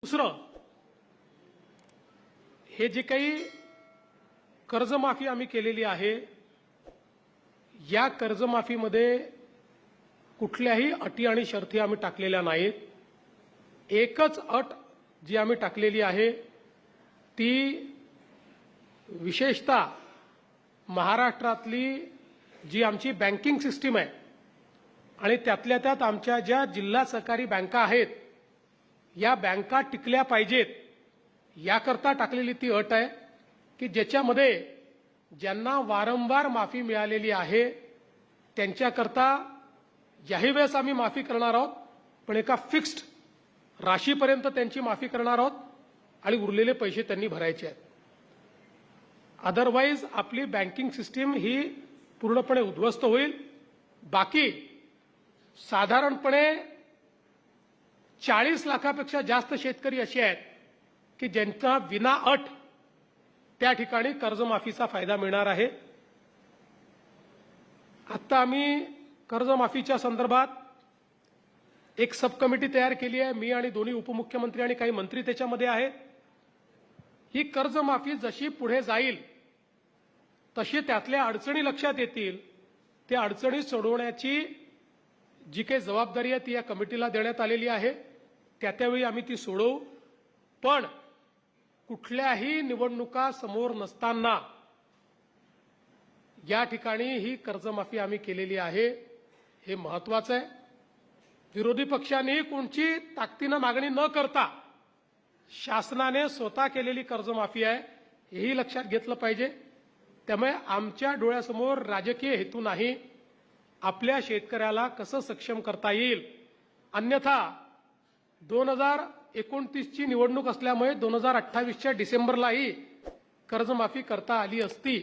दुसरं, हे जे काही कर्जमाफी आम्ही केलेली आहे, या कर्जमाफीमध्ये कुठल्याही अटी आणि शर्ती आम्ही टाकलेल्या नाहीत. एकच अट जी आम्ही टाकलेली आहे ती विशेषतः महाराष्ट्रातली जी आमची बँकिंग सिस्टीम आहे आणि त्यातल्या त्यात आमच्या ज्या जिल्हा सहकारी बँका आहेत, या बँका टिकल्या पाहिजेत याकरता टाकलेली ती अट आहे की ज्याच्यामध्ये ज्यांना वारंवार माफी मिळालेली आहे त्यांच्याकरता याही वेळेस आम्ही माफी करणार आहोत, पण एका फिक्स्ड राशीपर्यंत त्यांची माफी करणार आहोत आणि उरलेले पैसे त्यांनी भरायचे आहेत. अदरवाईज आपली बँकिंग सिस्टीम ही पूर्णपणे उद्ध्वस्त होईल. बाकी साधारणपणे 40 लाखापेक्षा जास्त शेतकरी असे आहेत की ज्यांचा विना अट त्या ठिकाणी कर्जमाफीचा फायदा मिळणार आहे. आता आम्ही कर्जमाफीच्या संदर्भात एक सब कमिटी तयार केली आहे. मी आणि दोन्ही उपमुख्यमंत्री आणि काही मंत्री त्याच्यामध्ये आहेत. ही कर्जमाफी जशी पुढे जाईल तशी त्यातल्या अडचणी लक्षात येतील. त्या अडचणी सोडवण्याची जी काही जबाबदारी आहे ती या कमिटीला देण्यात आलेली आहे. त्यावेळी आम्ही ती सोडवू. पण कुठल्याही निवडणुका समोर नसताना या ठिकाणी ही कर्जमाफी आम्ही केलेली आहे, हे महत्वाचं आहे. विरोधी पक्षांनी कोणची ताकदीनं मागणी न करता शासनाने स्वतः केलेली कर्जमाफी आहे, हेही लक्षात घेतलं पाहिजे. त्यामुळे आमच्या डोळ्यासमोर राजकीय हेतू नाही, आपल्या शेतकऱ्याला कसं सक्षम करता येईल. अन्यथा 2029ची निवडणूक असल्यामुळे 2028च्या डिसेंबरलाही कर्जमाफी करता आली असती,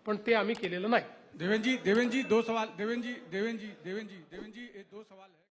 पण ते आम्ही केलेलं नाही. देवेंद्र जी दो सवाल, देवेंद्र जी दो सवाल है.